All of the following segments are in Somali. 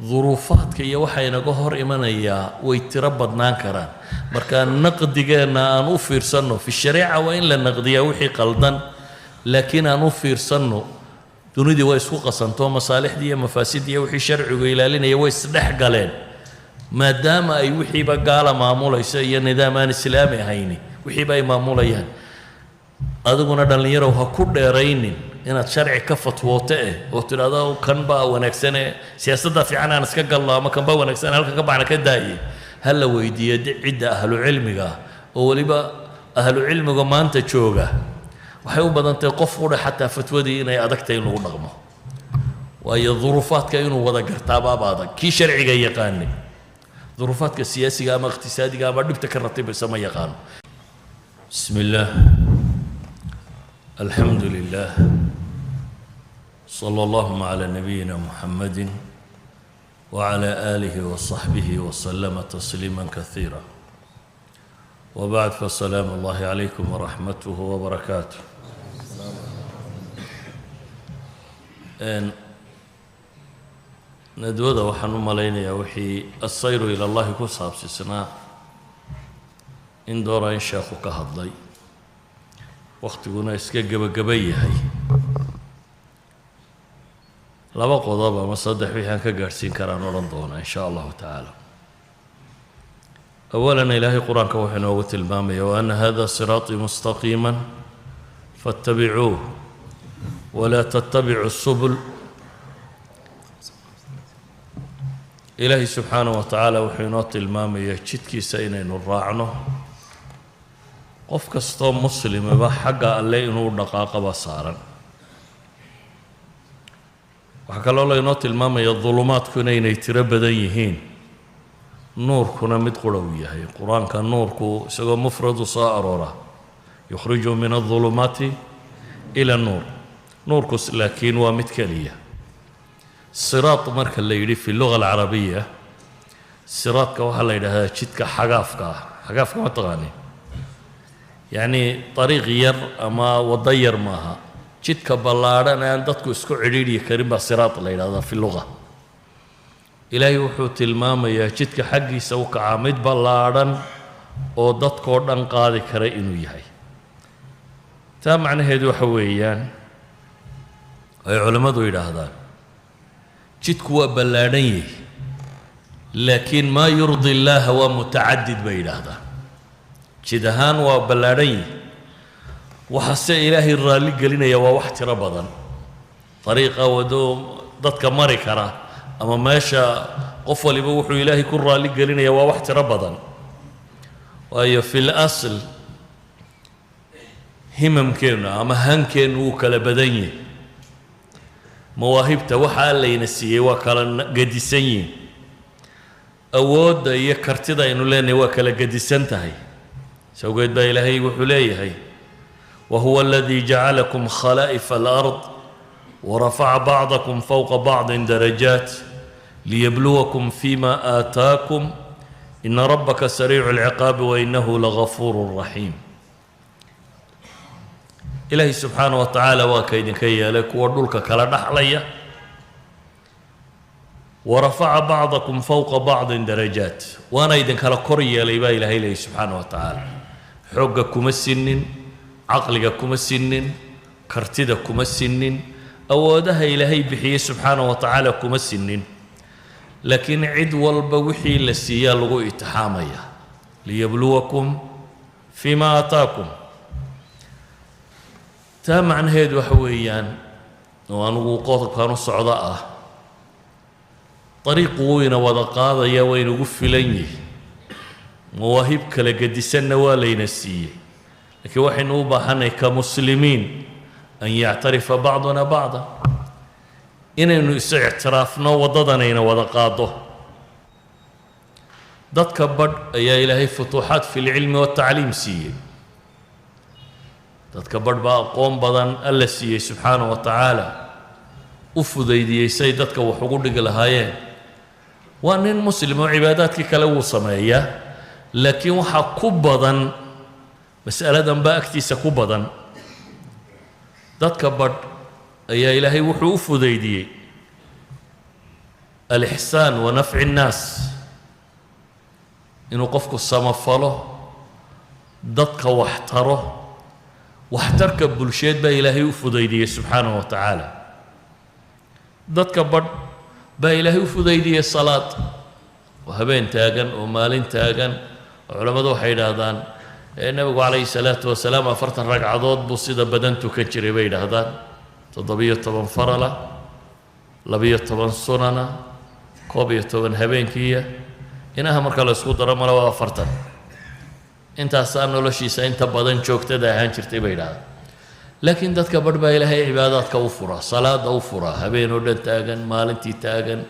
ظروفات كي وحين جهر إيمانية ويتربط نانكران مركان نقدينا نوفر سنه في الشريعة وإن لا نقديه وحي قلدا لكن نوفر سنه دوني دي ويسوق سنتو مصالح دي مفاسد دي وحي شرع وإلى لنا يويسدح قالين ما دام أي وحي بقالة معمولة يسير نظام الإسلامي هيني وحي بأي معمولة يعني أدونا دلنيرو هكود رينين إن شرع كفت وطئه وترادا وكان با ونكسنة سياسة في عنا نسكت الله ما كان با ونكسنة هل كبعنا كداي هل لو يدي عدة أهل العلم جا ولبا أهل العلم جا ما أنت تشوجا وحيو بدن تقفوا حتى فتودي إن أدكتين لو نغمة وهي ظروفات كأنه وضع قرطابا بعض كي شرعي جاي يقاني ظروفات كسياسية أما اقتصادية أما بتكررت بسما يقان بسم الله الحمد لله صلى الله على نبينا محمد وعلى آله وصحبه وسلم تسليما كثيرا وبعد فالسلام الله عليكم ورحمته وبركاته ندوده وحنو ملينا وحي السير إلى الله كصاب سنة إن دورا إن شاخو كهضي وقت قلنا إسكا قبقبي هاي لما قضابا مصدح بيحان كقارسين كران ورندونا إن شاء الله تعالى أولا إلهي قرآن كوحنا وتلمامي وأن هذا صراطي مستقيما فاتبعوه ولا تتبعوا السبل إلهي سبحانه وتعالى وحينات المامي يجدكي سينين الراعنه قف كستون مسلم با حقا اللي إنو دقاقة بصارا وحكا الله ينات المامي الظلمات كنين يتربدا يهين نور كنا مدقلوية هي القرآن كان نور كو سوى مفرد صائرورا يخرج من الظلمات إلى النور نور كو لكن ومتكلية الصراط مركا اللي يريد في اللغة العربية الصراط كوها اللي يريدها شدك حقافك ما تغاني يعني طريق ير أما وضير ماها شدك بلارنا عندك اسكو عريري كريم الصراط اللي يريدها في اللغة إلهي وحوت الماما يا شدك حقي سوك عامد بلارن oo dadkoo dhan qaadi kara inuu yahay taa macnaheedu waxa weeyaan ay culimadu yiraahdaan jidku waa ballaaran yahay laakiin ma yurdi Allah wa mutaaddid bay yiraahdaan jid ahaan waa ballaaran yahay waxa se ilaahay raali gelinaya waa wax tiro badan طريقه wado dadka mari kara ama meesha qof waliba wuxuu ilaahay ku raali gelinaya waa wax tiro badan waayo fil asl himamkeena ama hankeenu uu kala badan yahay mawaahibta waxa layna siiyay waa kala gadisan yihiin awoodda iyo kartida aynu leenahay waa kala gadisan tahay sawgeed baa ilaahay wuxuu leeyahay وهو الذي جعلكم خلائف الأرض ورفع بعضكم فوق بعض درجات ليبلوكم فيما آتاكم إن ربك سريع العقاب وإنه لغفور رحيم إلهي سبحانه وتعالى وكيد كي لك ودلك كلا نحلية ورفع بعضكم فوق بعض درجات وأنا إذن كلا قرية ليبا إلهي سبحانه وتعالى حقكم السنين عقلكم السنين كرتدكم السنين أودها إلهي بحي سبحانه وتعالى كم السنين لكن عد والبوحي للسيال لغو اتحامية ليبلوكم فيما آتاكم تام عن هيد وحويان وأنو قوتك كانوا الصعداء طريق وين ودقاض يا وين قفلني مواهبك لقد سنة ولين السية لكن وحين أوبحنا كمسلمين أن يعترف بعضنا بعضا إنه اعترافنا وضدنا ودقاضه ضد كبر يا إلهي فتوحات في العلم والتعليم سيء ضد كبر بقى قوم بدن الله سيء سبحانه وتعالى أفضي دي سيدتك وحقوقك لهايين وأن المسلم وعباداتك كلو صمية لكن وحق بدن مسألة بقى اكتيس كبدن ضد كبر يا إلهي وحوف ذيدي alixsaan wa nafci innaas inuu qofku samafalo dadka wax taro waxtarka bulsheed baa ilaahay u fudaydiyey subxaanahu wa tacaala dadka badh baa ilaahay u fudaydiyey salaad oo habeen taagan oo maalin taagan oo culammadu waxay yidhaahdaan nebigu calayhi salaatu wasalaam 40 ragcadood buu sida badan tukan jiray bay yidhaahdaan 17 farala 12 sunana 11 habeenkiiya inaha marka la isku daro mala waa 40 intaasaa noloshiisa inta badan joogtada ahaan jirtay bay yidhaahdaan laakiin dadka badh baa ilaahay cibaadaadka u furaa salaada u furaa habeen oo dhan taagan maalintii taagan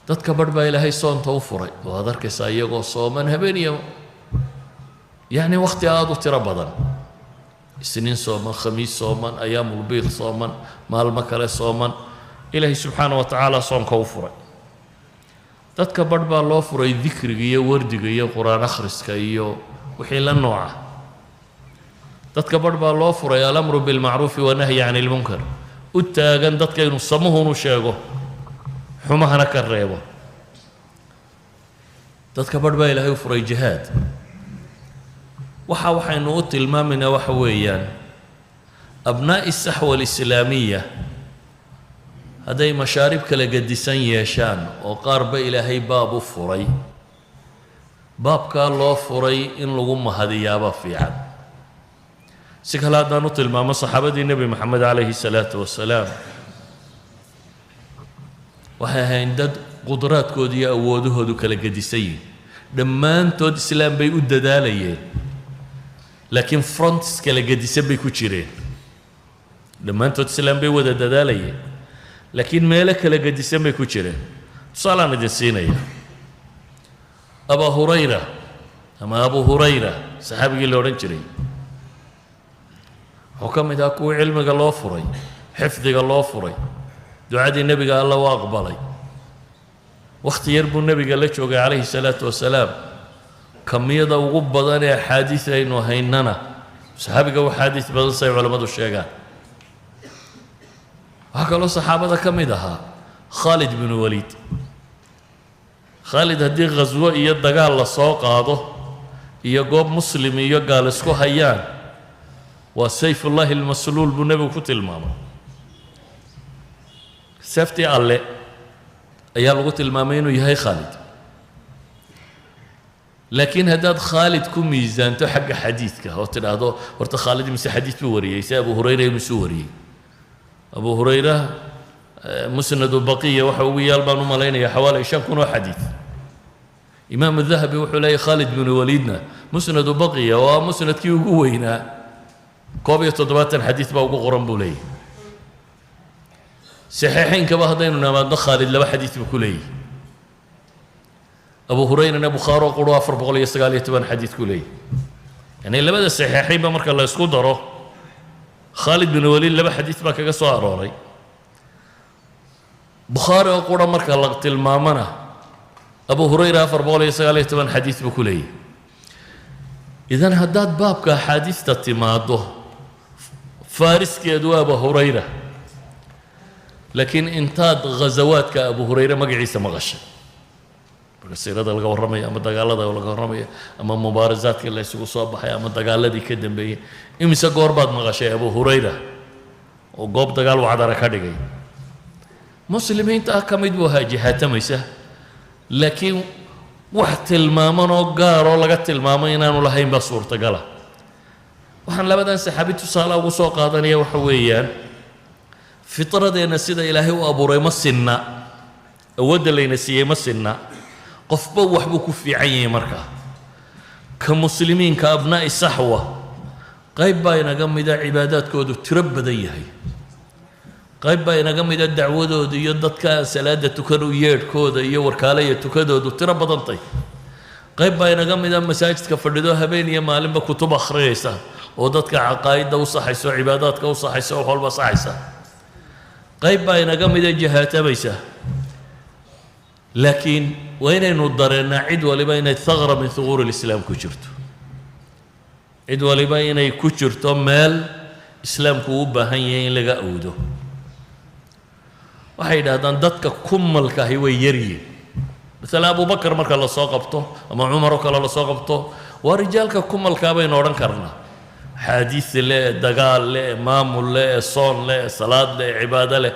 dadka badh baa ilaahay soonta u furay oo aad arkaysaa iyagoo sooman habeen iyo yacni wakhti aada u tiro badan isniin sooman khamiis sooman ayaamulbiid sooman maalmo kale sooman ilaahay subxaana wa tacaala soonka u furay dadka badh baa loo furay dikriga iyo wardiga iyo qur-aan akhriska iyo wixii la nooca dadka badh baa loo furay alamru bilmacruufi wanahyi cani ilmunkar u taagan dadka inuu samuhunu sheego xumahana ka reebo dadka badh baa ilaahay u furay jihaad waxaynu u tilmaaminaa waxa weeyaan abnaa'i saxwa alislaamiya hadday mashaarib kala gedisan yeeshaan oo qaarba ilaahay baab u furay baabkaa loo furay in lagu mahadiyaaba fiican si kale haddaan u tilmaamo saxaabadii nebi moxamed calayhi salaatu wasalaam waxay ahayn dad qudraadkooda iyo awoodahoodu kala gedisan yihin dhammaantood islaam bay u dadaalayeen laakiin fronts kala gedisan bay ku jireen dhammaantood islaam bay wada dadaalayeen laakiin meelo kala gedisan bay ku jireen tusaalaan idin siinaya abaa hurayra ama abu hurayra saxaabigii la odhan jiray wuxuu ka mid ahaa kuwii cilmiga loo furay xifdiga loo furay ducadii nebiga alla u aqbalay wakhti yar buu nebiga la joogay calayhi salaatu wasalaam kamiyada ugu badan ee axaadiis aynu haynana saxaabiga u xaadiis badan say culammadu sheegaan waxaa kaloo saxaabada ka mid ahaa khaalid binu waliid khaalid haddii khaswo iyo dagaal la soo qaado iyo goob muslim iyo gaal isku hayaan waa sayfullaahi almasluul buu nebigu ku tilmaamay seeftii alle ayaa lagu tilmaamay inuu yahay khaalid laakiin haddaad khaalid ku miisaanto xagga xadiidka oo tidhaahdo horta khaalid mise xadiid buu wariyey se abu hurayra imisuu wariyey abu hurayra musnadu baqiya waxa ugu yaal baan u malaynaya xawaali 5,000 oo xadiid imaam dahabi wuxuu leeyahay khaalid binu waliidna musnadu baqiya waa musnadkii ugu weynaa 71 xadiid baa ugu qoran buu leeyahay saxiixaynkaba haddaynu namaadno khaalid 2 xadiid buu ku leeyahay abu hurayrana bukhaaro quro 419 xadiid ku leeyahay yani labada saxiixaynba marka la isku daro khaalid bin waliid 2 xadiid baa kaga soo arooray bukhaari oo qura marka la tilmaamana abu hurayra 419 xadiid buu ku leeyahay idan haddaad baabka axaadiista timaado faariskeedu waa abu hurayra laakiin intaad ghazawaadka abu hurayra magaciisa maqashay marka siirada laga warramaya ama dagaalada laga warramaya ama mubaarasaadkii la isugu soo baxay ama dagaaladii ka dambeeyey imise goor baad maqashay abu hurayra oo goob dagaal wacdara ka dhigay muslimiinta ka mid buu ahaa jihaatamaysa laakiin wax tilmaaman oo gaar oo laga tilmaamay inaanu lahayn baa suurtagala waxaan labadan saxaabi tusaale ugu soo qaadanaya waxa weeyaan fitradeenna sida ilaahay u abuuray ma sinna awoodda layna siiyey ma sinna qofba waxbuu ku fiican yahay markaa ka muslimiinka abnaa'i saxwa qayb baa inaga mida cibaadaadkoodu tiro badan yahay qayb baa inaga mida dacwadooda iyo dadka salaada tukan u yeedhkooda iyo warkaalaya tukadoodu tiro badantay qayb baa inaga mida masaajidka fadhido habeen iyo maalinba kutub akhriyaysa oo dadka caqaa'idda u saxaysa oo cibaadaadka u saxaysa oo wax walba saxaysa qayb baa inaga mida jihaatamaysa laakiin waa inaynu dareennaa cid waliba inay thaqra min thuquuri lislaam ku jirto cid waliba inay ku jirto meel islaamku u baahan yahay in laga awdo waxay yidhaahdaan dadka kumalkaahi way yaryiin مثلا أبو بكر مركا الله ساقبته أما عمر وكلا الله ساقبته ورجالك كمل كابين ورن كرنا حديث له دجال له إمام له صون له صلاة له عبادة له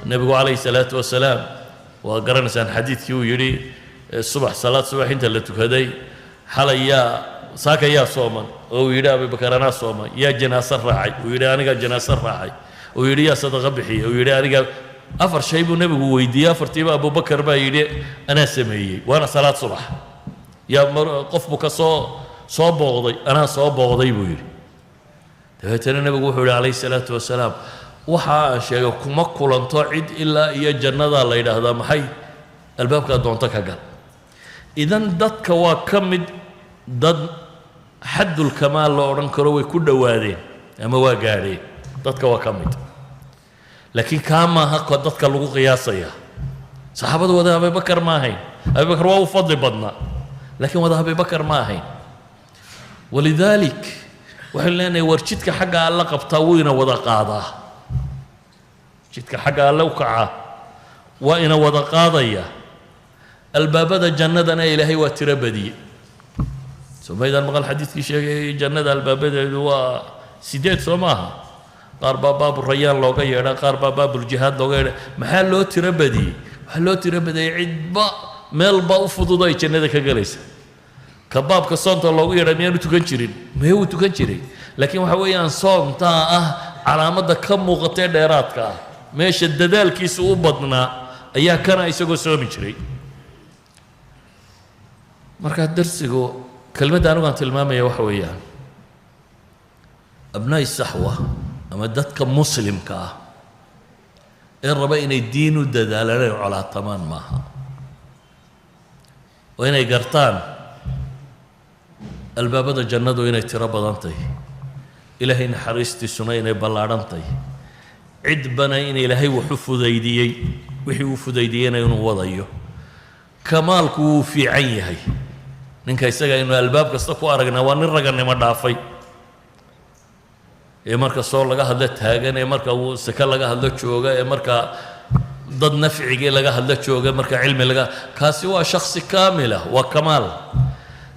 النبي عليه الصلاة والسلام وقرن سان حديث كيو يري الصبح صلاة صبح أنت اللي تكهدي حلا يا ساك يا صوما أو يري أبي بكر أنا صوما يا جنازة راعي ويري أنا جنازة راعي ويري يا صدقة بحي ويري أنا أفر شيء النبي ويدي أفر تيبا أبو بكر بايدي أنا سمي وأنا صلاة صبح يا قف بك صوب بغضي أنا صوب بغضي بويري تهتنا النبي وحول عليه الصلاة والسلام وحا شيء كما كلن تعد إلا إيا جنة الله إلى هذا محي الباب كان دونتك قال إذن دتك وكمد ضد حد الكمال لو رنكروي كل وادين أما واقاري دتك وكمد لكن كما هكا دتك لغو قياسيا صحابة وذا أبي بكر ما هين أبي بكر واو فضل بدنا لكن وذا أبي بكر ما هين ولذلك وحلنا ورشتك حقا الله قبطاوين وذا قاضاه شتك حقا الله وقعه وإن وذا قاضية الباب ذا جنة أنا إلهي وتربدي ثم إذا مقال حديث شيء جنة الباب ذا هو سيدات سماها قارب باب الريان لو غير قارب باب الجهاد لو غير محل تربدي محل تربدي عد مال با وفضوضي جنة كجلس كباب كصنت لو غير ميانو تكنشرين ما هو تكنشرين لكن وحويان صوم تا علامة كم مغطي ديراتك ماشي الددال كيس وبطنا أيها كان يسوق سومي شري مركز درسيقو كلمة أنا كانت المامة يا وحويان أبناء الصحوة أما دتك مسلم كا الربعين الدين والددال على طمان معها وين يقرطان الباب هذا جنة وين يتربى ضنتي إلهي حريستي سنين بلارنتي عد بنين إلهي وحفظ أيديي وحي وفد أيدينا ينوضيه كمالك في عينه نك يسجى إنه الباب كستقوا أرجنا ونرجع ما دافي مركز صور لقى هذا تهاجن مركز سكال لقى هذا شوجا مركز ضد نفعي لقى هذا شوجا مركز علم لقى كاسوا شخص كاملة وكمال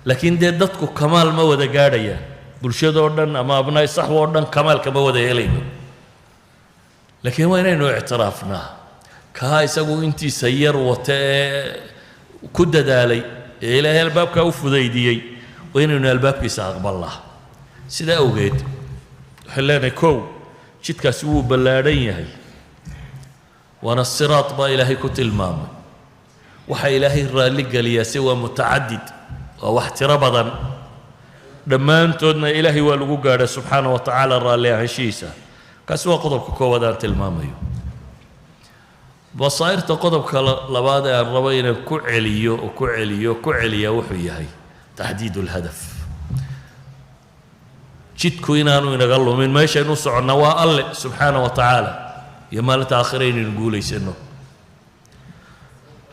لكن ده ضدكو كمال ما وده قارية برشة دورن أما أبناء الصحوة دورن كمال كما وده يلينه لكن وين إنه اعترافنا كاي سقوا أنتي سير كد دالي إلى الباب كوف ذيدي وين إنه الباب يساق بالله سيدا أوجد حلانا كو شت كسوه بلارين هي وانا الصراط با إلهي كتل مام وحي إلهي الرالق لي سوى متعدد واحترابا لما انتودنا إلهي والقوقار سبحانه وتعالى الرالي هشيسة كسوى قضب كوادان تلماميو بصائر تقضب لبادا الربين كعليو وحيهي تحديد الهدف جدكو إنانو إنغالو من ما يشأنو سعنا الله سبحانه وتعالى يمالة آخرين نقول يسنو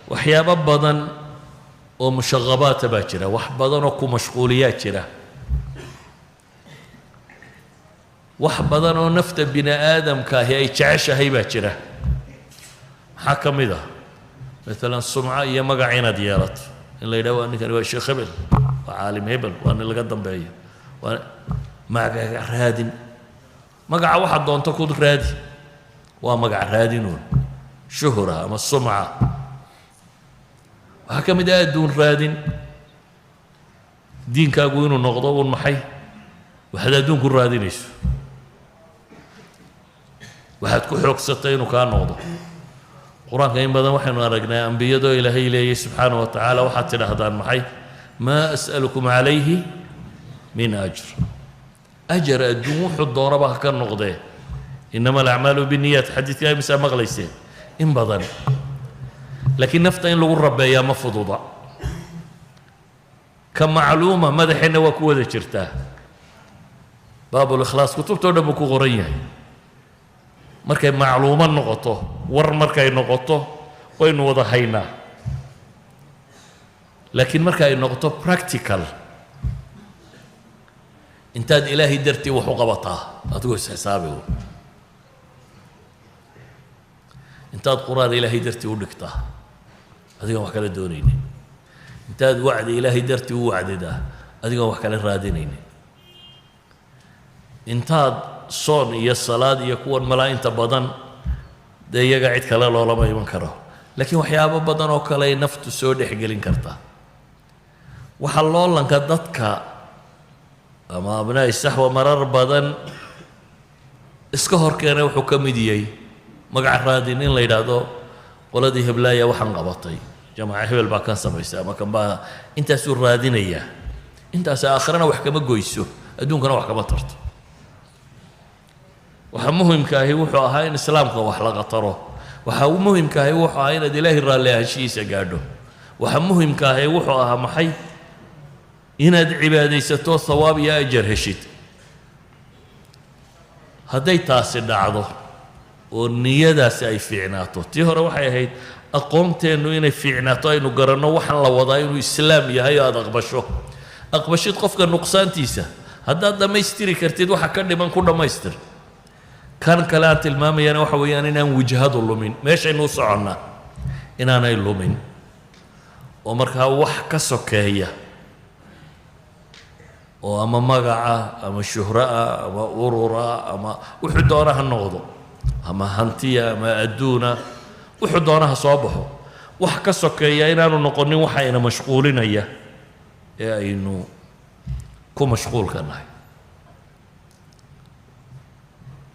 وحيابا بدن ومشغبات باكرة وحبدن وكو مشغوليات كرة وحبدن ونفت بنا آدم كاهي تعيش هي باكرة حكم إذا مثلا السمعة هي مقعين ديارات إلا يدوى أنك أنا الشيخ هبل وعالم هبل وأنا اللي قدم بعي مقع رادين مقع واحد دون تكون رادي ومقع رادينون شهرة أما السمعة وحكم إذا دون رادين دين كاقوين ونقضوا والمحي وحدا دون كل رادين إيش واحد كحوك ستين وكان نقضوا القرآن كان بدن وحنا نرجنا أنبياء دو إلهي إليه سبحانه وتعالى وحتى لهذا المحي ما أسألكم عليه من أجر أجر الدموع الدورة بها كان نقضيه إنما الأعمال بالنيات حديث يا مساء مغليسين إن بدن لكن نفتين لغو الرب يا مفضوضة كمعلومة ماذا حين وكوذا شرتاه باب الإخلاص كتبت ودمكو غريه markay macluuma noqoto war markay noqoto waynu wada haynaa laakiin markay noqoto practical intaad ilaahay dartii wax u qabataa adigoo xisaabiyo intaad quraan ilaahay dartii u dhigtaa adigaan wax kala doonaynin intaad wacdi ilaahay dartii u wacdidaa adigaan wax kala raadinaynin intaad soon iyo salaad iyo kuwan malaa'inta badan dee iyaga cid kale loolama iman karo laakiin waxyaabo badan oo kale ay naftu soo dhexgelin kartaa waxaa loolanka dadka ama abnaa'i saxwa marar badan iska horkeena wuxuu ka mid yahay magaca raadin in la yidhaahdo qoladii heblaaya waxaan qabatay jamaca hebel baa kan samaysay ama kan baa intaasuu raadinayaa intaas aakhirana wax kama goyso adduunkana wax kama tarto waxa muhiimka ahi wuxuu ahaa in islaamka wax laga taro waxa muhiimka ahi wuxuu ahaa inaad ilaahay raalli ahaanshihiisa gaadho waxa muhiimka ahi wuxuu ahaa maxay inaad cibaadaysato thawaab iyo ajar heshid hadday taasi dhacdo oo niyadaasi ay fiicnaato tii hore waxay ahayd aqoonteennu inay fiicnaato aynu garanno waxaan la wadaa inuu islaam yahay oo aad aqbashid qofka nuqsaantiisa haddaad dhammaystiri kartid waxa ka dhiman ku dhammaystir kan kale aan tilmaamayana waxa weeyaan inaan wajhadu lumin meeshaynu u soconnaa inaanay lumin oo markaa wax ka sokeeya oo ama magaca ama shuhraa ama urura ama wuxuu doona ha noqdo ama hantiya ama adduuna wuxuu doona ha soo baxo wax ka sokeeya inaanu noqonin waxayna mashquulinaya ee aynu ku mashquulka nahay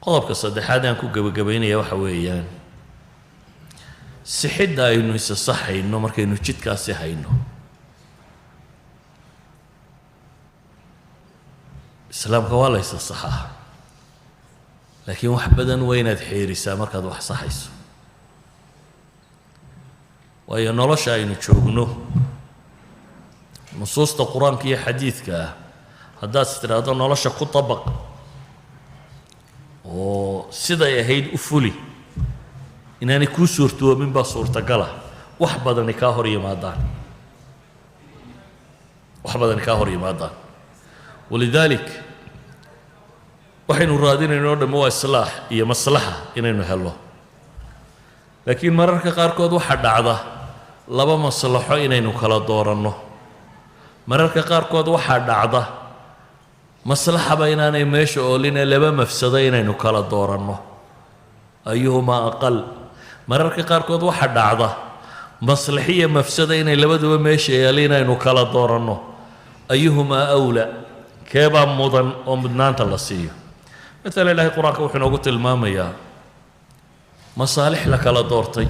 qodobka saddexaad aan ku gabagabaynaya waxa weeyaan sixidda aynu isa saxayno markaynu jidkaasi hayno islaamka waa la isa saxaa laakiin wax badan waa inaad xeerisaa markaad wax saxayso waayo nolosha aynu joogno nusuusta qur-aanka iyo xadiidka ah haddaad is tidhaahdo nolosha ku dabaq oo siday ahayd u fuli inaanay kuu suurtoomin baa suurtagala wax badani kaa hor yimaadaan ولذلك waxaynu raadinayno dhammo waa islaax iyo maslaxa inaynu helo laakiin mararka qaarkood waxa dhacda laba maslaxo inaynu kala dooranno mararka qaarkood waxa dhacda maslaxaba inaanay meesha ooline laba mafsado inaynu kala dooranno ayuhuma aqal mararka qaarkood waxa dhacda maslaxiya mafsada inay labaduba meesha yeelin inaynu kala dooranno ayuhuma awla keebaa mudan oo mudnaanta la siiyo مثلا الله القرآن كوحنا قلت المامية مصالح لك لا دورتي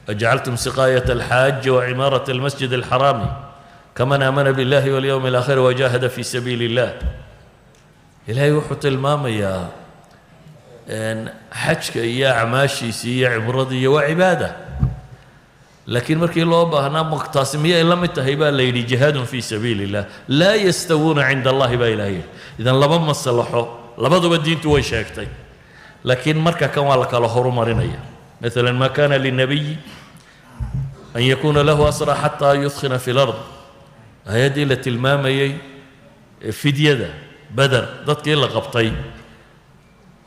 أجعلتم سقاية الحاج وعمارة المسجد الحرام كمن آمن بالله واليوم الآخر وجاهد في سبيل الله إلهي وحط المامية إن حجك يا عماشي سي عمرضي وعبادة لكن مركي الله بهنا مقتاسمية إلا متهيبا ليلي جهاد في سبيل الله لا يستوون عند الله بإلهي إذن لما صلحوا labaduba diintu way sheegtay laakiin marka kan waa la kala horumarinaya مثلا ما كان للنبي أن يكون له أسرى حتى يثخن في الأرض هذه التي المامية فدية بدر ضدك إلا قبطي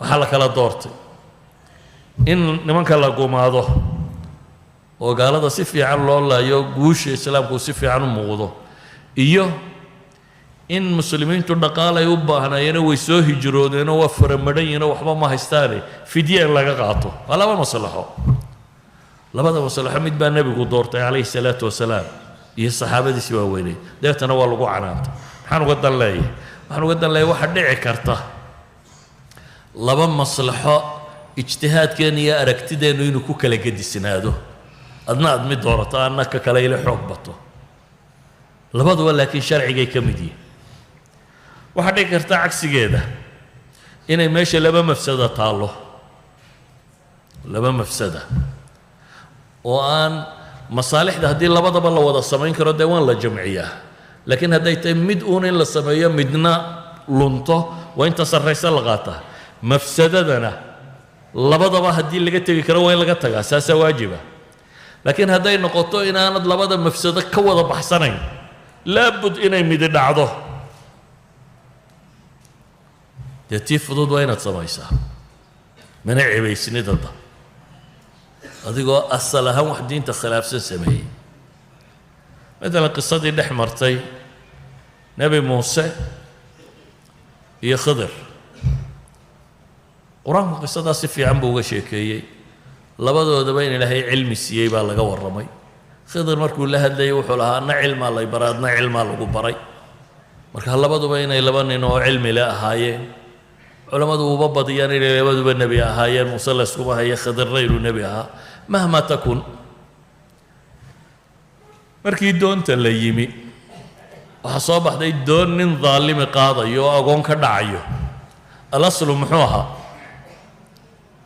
وحلك على دورتي إن نمانك الله قوم هذا وقال هذا سفي عن الله يقوش السلام كو سفي عن موضوع in muslimiintu dhaqaale ay u baahnayeen way soo hijroodeen oo faramadeeyeen waxba ma haystaan fidye laga qaato laba maslaxo labada maslaxo mid baa nabigu doortay kaleey salaatu wasalaam iyo saxaabadiisi waa weynay deetana waa lagu canaanta waxaan uga danleeyay waxa dhici karta laba maslaxo ijtihaadkeen iyo aragtideenu inuu ku kala gadisnaado adna aad mid doorato annaka kale ila xoog bato labaduba laakiin sharciga ka mid yihiin waxa dhici karta cagsigeeda inay meesha laba mafsada taalo laba mafsada oo aan masaalixda haddii labadaba la wada samayn karo dee waan la jamciyaa laakiin hadday tahay mid uun in la sameeyo midna lunto waa inta sarraysa la qaataa mafsadadana labadaba haddii laga tegi karo waa in laga tagaa saasaa waajiba laakiin hadday noqoto inaanad labada mafsado ka wada baxsanayn laabud inay midi dhacdo dee tii fudud waa inaad samaysaa mana cibaysnidada adigoo asal ahaan wax diinta khilaafsan sameeyey مثلا قصتي دحمرتي نبي موسى iyo khidr quraanku qisadaasi fiican buu uga sheekeeyey labadoodaba in ilaahay cilmi siiyey baa laga warramay khidr markuu la hadlayay wuxuu lahaa na cilma lay baraadna cilma lagu baray marka labaduba inay laba nin oo cilmi la ahaayeen culimadu uba badiyaan inay labaduba nabi ahaayeen muuse la isku bahaya khidr rayru nabi ahaa mahma takun markii doonta la yimi waxa soo baxday doon nin dhaalimi qaadayo oo agoon ka dhacayo alaslu muxuu ahaa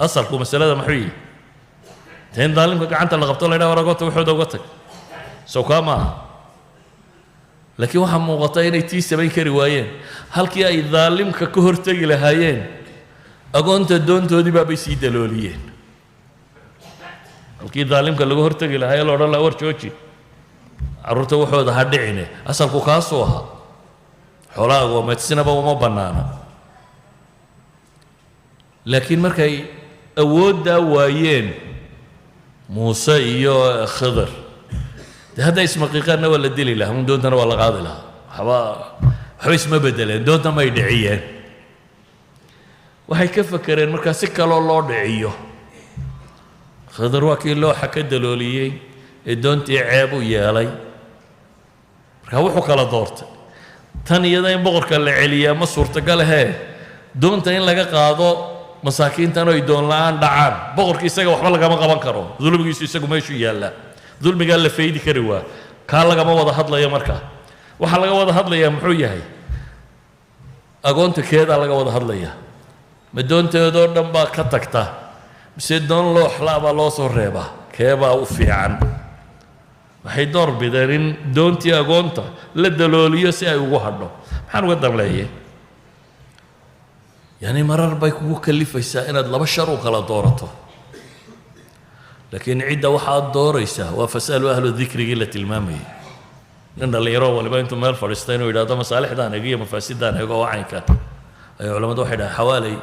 asalku masalada muxuu yihi teen dhaalimka gacanta la qabto la yidhaha war agoonta wuxuuda uga tag soo kaa maaha laakiin waxaa muuqata inay tii samayn kari waayeen halkii ay dhaalimka ka hortegi lahaayeen agoonta doontoodii baabay sii dalooliyeen halkii dhaalimka laga hortegi lahaa ee la odhan lahaa war jooji carruurta waxooda ha dhicine asalku kaasuu ahaa xoolahaaga waa medsinaba uma bannaana laakiin markay awooddaa waayeen muuse iyo khidr dee hadday ismaqiiqaanna waa la dili lahaa un doontana waa la qaadi lahaa waxba isma beddeleen doonta may dhiciyeen waxay ka fakereen markaa si kaloo loo dhiciyo khidr waa kii looxa ka dalooliyey ee doontii ceeb u yeelay marka wuxuu kala doortay tan iyada in boqorka la celiyaa ma suurtagal ahee doonta in laga qaado masaakiintan oy doon la'aan dhacaan boqorkii isaga waxba lagama qaban karo dulmigiisu isagu meeshuu yaallaa dulmigaa la faydi kari waa kaa lagama wada hadlayo markaa waxaa laga wada hadlayaa muxuu yahay agoonta keedaa laga wada hadlayaa ma doonteedoo dhan baa ka tagta mise doon looxlaa baa loo soo reebaa keebaa u fiican waxay door bideen in doontii agoonta la dalooliyo si ay ugu hadho maxaan uga damleeyay yani marar bay kugu kalifaysaa inaad laba shar u kala doorato laakiin cidda waxaad dooraysaa waa fasalu ahlu dikrigii la tilmaamayay nin dhallinyaro waliba intuu meel fadhiista inuu yidhahdo masaalixdaan ego iyo mafaasidaan ego oo caynkan ay culamadu waxay dhahaan xawaalay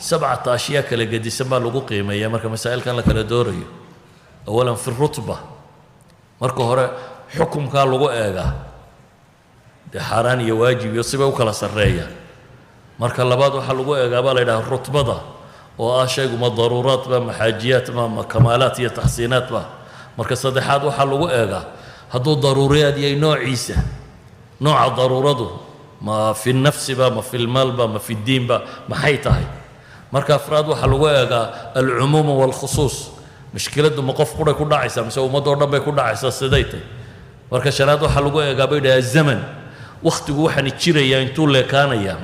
7 ashyaa kala gedisan baa lagu qiimeeyaa marka masaa'ilkan la kala doorayo awalan fi rutba marka hore xukumkaa lagu eegaa dee xaaraan iyo waajib iyo sibay u kala sarreeyaan marka labaad waxaa lagu eegaa baa la yidhaha rutbada oo ah shaygu ma daruuraat ba ma xaajiyaat ba ma kamaalaat iyo taxsiinaat ba marka saddexaad waxaa lagu eegaa hadduu daruuriyaad yahay noociisa nooca daruuradu ma fi nafsi ba ma fi lmaal ba ma fi ddiin ba maxay tahay marka afraad waxaa lagu eegaa alcumuum waalkhusuus mushkiladdu ma qof qura ku dhacaysaa mise ummadoo dhan bay ku dhacaysaa siday tahay marka shanaad waxaa lagu eegaa bay dhahaa zaman wakhtigu waxaani jirayaa intuu leekaanaya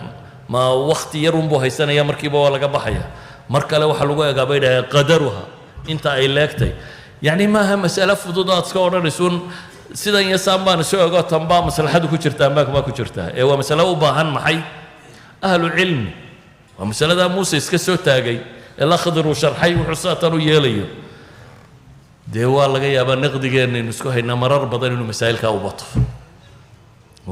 ma wakhti yar unbuu haysanaya markiiba waa laga baxaya mar kale waxaa lagu eegaa bay dhahaa qadaruha inta ay leegtay yacni maaha mas'alo fudud aad iska odhanaysuun sidan iyo saan baan isu ego tan baa maslaxadu ku jirtaa maakmaa ku jirtaa ee waa masalo u baahan maxay ahlu cilmi waa masaladaa muuse iska soo taagay ee la khidr uu sharxay wuxuu saatan u yeelayo dee waa laga yaabaa naqdigeenna inu isku haynaa marar badan inuu masaa'ilkaa u bato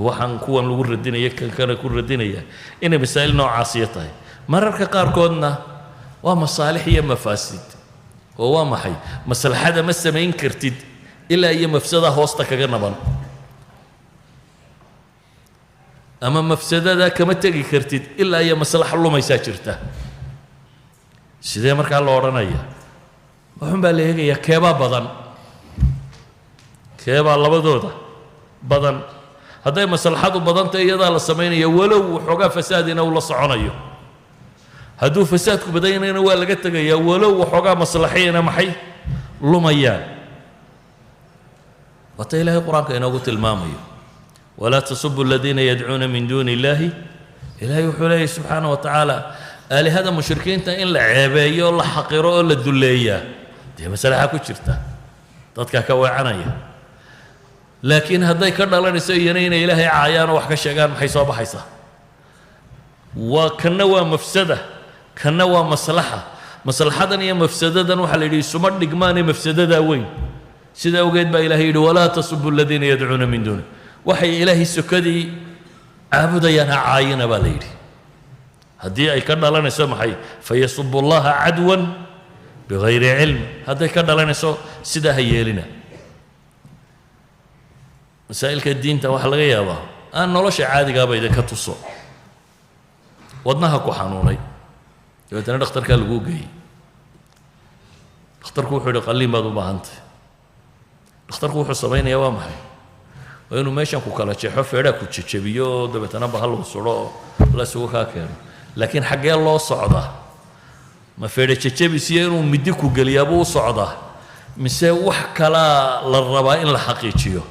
waxaan kuwan lagu radinaya kan kale ku radinaya inay masaa'il noocaasiya tahay mararka qaarkoodna waa masaalix iyo mafaasid oo waa maxay maslaxada ma samayn kartid ilaa iyo mafsada hoosta kaga naban ama mafsadada kama tegi kartid ilaa iyo maslaxa lumaysaa jirta sidee markaa la odhanaya waxun baa la eegayaa keebaa badan keebaa labadooda badan hadday maslaxadu badantay iyadaa la samaynaya walow waxoogaa fasaadina uu la soconayo hadduu fasaadku badanyana waa laga tegayaa walow waxoogaa maslaxiyana maxay lumayaan wata ilaahay qur-aanka inoogu tilmaamayo walaa tasubu aladiina yadcuuna min duuni illaahi ilaahay wuxuu leeyahy subxaana wa tacaala aalihada mushrikiinta in la ceebeeyo oo la xaqiro oo la dulleeyaa dee maslaxa ku jirta dadkaa ka weecanaya laakiin hadday ka dhalanayso iyana inay ilaahay caayaan oo wax ka sheegaan maxay soo baxaysaa waa kanna waa mafsada kanna waa maslaxa maslaxadan iyo mafsadadan waxaa la yidhi isuma dhigmaanee mafsadadaa weyn sida awgeed baa ilahay yidhi walaa tasubu aladiina yadcuuna min duuni waxay ilaahay sokadii caabudayaan ha caayina baa la yidhi haddii ay ka dhalanayso maxay fayasubu allaha cadwan bigayri cilm hadday ka dhalanayso sidaa ha yeelina masaa'ilka diinta waxaa laga yaabaa aan nolosha caadigaaba idinka tuso wadnaha ku xanuunay dabeetana dhakhtarkaa laguu geeyey dhakhtarku wuxuu yidhi qalliin baad u baahantahay dhakhtarku wuxuu samaynayaa waa maxay waa inuu meeshan ku kala jeexo feedhaa ku jejebiyo oo dabeetana bahal uu sudho oo la isugu kaa keeno laakiin xaggee loo socdaa ma feedha jejebisiyo inuu midi ku geliyaabuu u socdaa mise wax kalaa la rabaa in la xaqiijiyo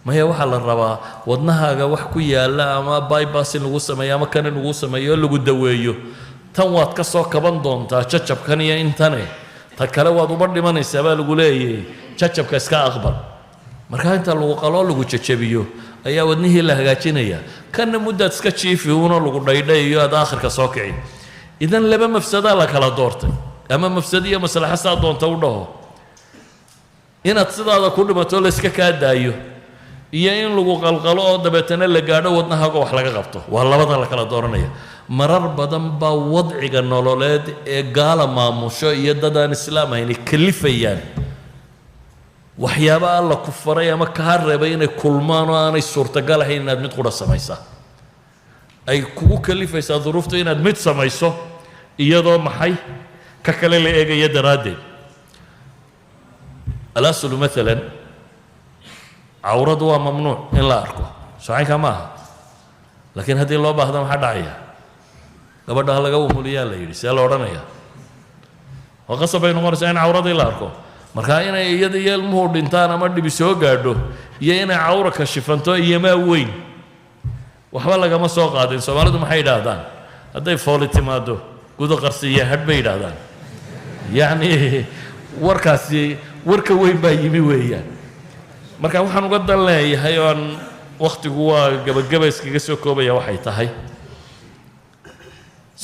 maya waxaa la rabaa wadnahaaga wax ku yaalla ama bypass in lagu sameeyo ama kan in lagu sameeyo oo lagu daweeyo tan waad ka soo kaban doontaa jajabkan iyo intane ta kale waad uba dhimanaysaa baa lagu leeyahay jajabka iska aqbal markaa inta lagu qaloo lagu jajabiyo ayaa wadnihii la hagaajinaya kanna muddaad iska jiifi uuna lagu dhaydhayayo aad aakhirka soo kici idan laba mafsadaa la kala doortay ama mafsadiyo maslaxa saa doonta u dhaho inaad sidaada ku dhimato la iska kaa daayo iyo in lagu qalqalo oo dabeetana la gaadho wadnahaaga wax laga qabto waa labada la kala dooranaya marar badan baa wadciga nololeed ee gaala maamusho iyo dad aan islaam ahayn kalifayaan waxyaaba alla ku faray ama kaa reebay inay kulmaan oo aanay suurtagal ahayn inaad mid qura samaysaa ay kugu kalifaysaa duruufta inaad mid samayso iyadoo maxay ka kale la eegaya daraaddeed alaslu maalan cawradu waa mamnuuc in la arko socaynka ma aha laakiin haddii loo baahdo maxaa dhacaya gabadha ha laga umuliyaa la yidhi see la odhanaya oo qasab bay noqonaysaa in cawradii la arko markaa inay iyada iyo ilmuhu dhintaan ama dhibi soo gaadho iyo inay cawra kashifanto iyomaa weyn waxba lagama soo qaadin soomaalidu maxay yidhaahdaan hadday fooli timaado gudo qarsiiya hadh bay yidhaahdaan yacni warkaasi warka weyn baa yimi weeyaan marka waxaan uga dan leeyahay oo aan wakhtigu waa gabagaba iskaga soo koobaya waxay tahay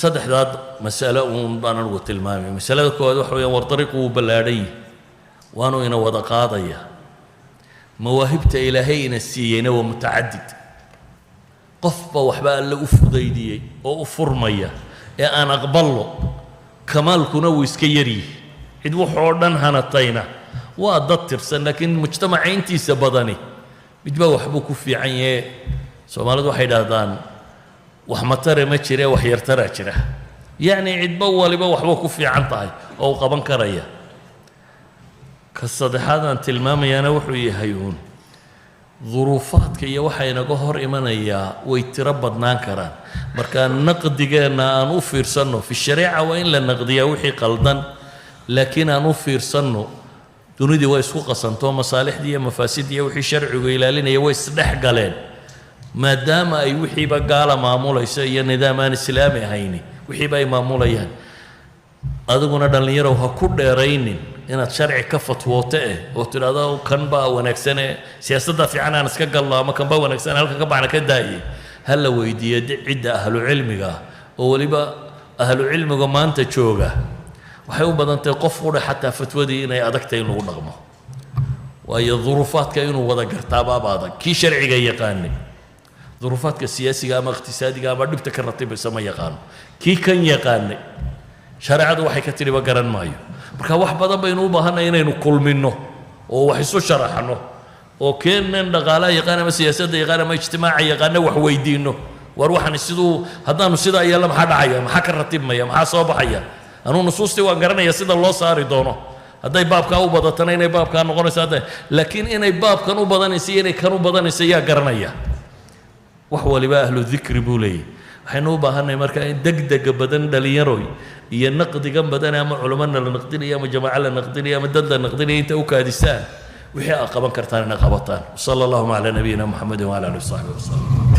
saddexdaad mas'alo uun baan anugu tilmaamay masalada koowaad waxa weeyaan war dariiqu wuu ballaadhan yahay waanu ina wada qaadaya mawaahibta ilaahay ina siiyeyna waa mutacadid qofba waxba alle u fudaydiyey oo u furmaya ee aan aqballo kamaalkuna wuu iska yaryihi cid wuxoo dhan hanatayna waa dad tirsan laakiin mujtamaca intiisa badani midba waxbuu ku fiican yahe soomaalidu waxay idhaahdaan wax matare ma jire wax yartaraa jira yacni cidba waliba waxba ku fiican tahay oo u qaban karaya ka saddexaad aan tilmaamayaana wuxuu yahay uun duruufaadka iyo waxa inaga hor imanayaa way tiro badnaan karaan marka naqdigeenna aan u fiirsanno fi shariica waa in la naqdiyaa wixii qaldan laakiin aan u fiirsanno dunidii way isku qasantoo masaalixdii iyo mafaasidii iyo wixii sharcigu ilaalinaya way isdhex galeen maadaama ay wixiiba gaala maamulayso iyo nidaam aan islaami ahayni wixiiba ay maamulayaan adiguna dhallinyarow ha ku dheeraynin inaad sharci ka fatwooto oo tidhaahdo kan baa wanaagsane siyaasadda fiican aan iska galno ama kan baa wanaagsan halka ka baxna ka daaye ha la weydiiyo cidda ahlu cilmiga oo weliba ahlu cilmiga maanta jooga waxay u badantahay qof qudha xataa fatwadii inay adagtahay in lagu dhaqmo waayo duruufaadka inuu wada gartaabaaba adag kii sharciga yaqaanay duruufaadka siyaasiga ama iqtisaadiga ama dhibta ka ratibaysa ma yaqaano kii kan yaqaanay shareecadu waxay ka tidhiba garan maayo marka wax badan baynu u baahanay inaynu kulminno oo wax isu sharaxno oo keenan dhaqaalaha yaqaan ama siyaasadda yaqaan ama ijtimaaca yaqaana wax weydiinno war waxaan siduu haddaanu sidaa yeelno maxaa dhacaya maxaa ka ratibmaya maxaa soo baxaya anuu nusuustii waan garanaya sida loo saari doono hadday baabkaa u badatana inay baabkaa noqonayso laakiin inay baabkan u badanaysa iyo inay kan u badanaysa yaa garanaya wax waliba ahlu dikri buu leeyahy waxaynu u baahanay marka in degdega badan dhalinyaroy iyo naqdigan badan ama culamana la naqdinaya ama jamaaca la naqdinaya ama dad la naqdinaya inta u kaadisaan wixii aad qaban kartaan inay qabataan sala allahuma calaa nabiyina muxamedin wala alihi wasaxbihi wasalam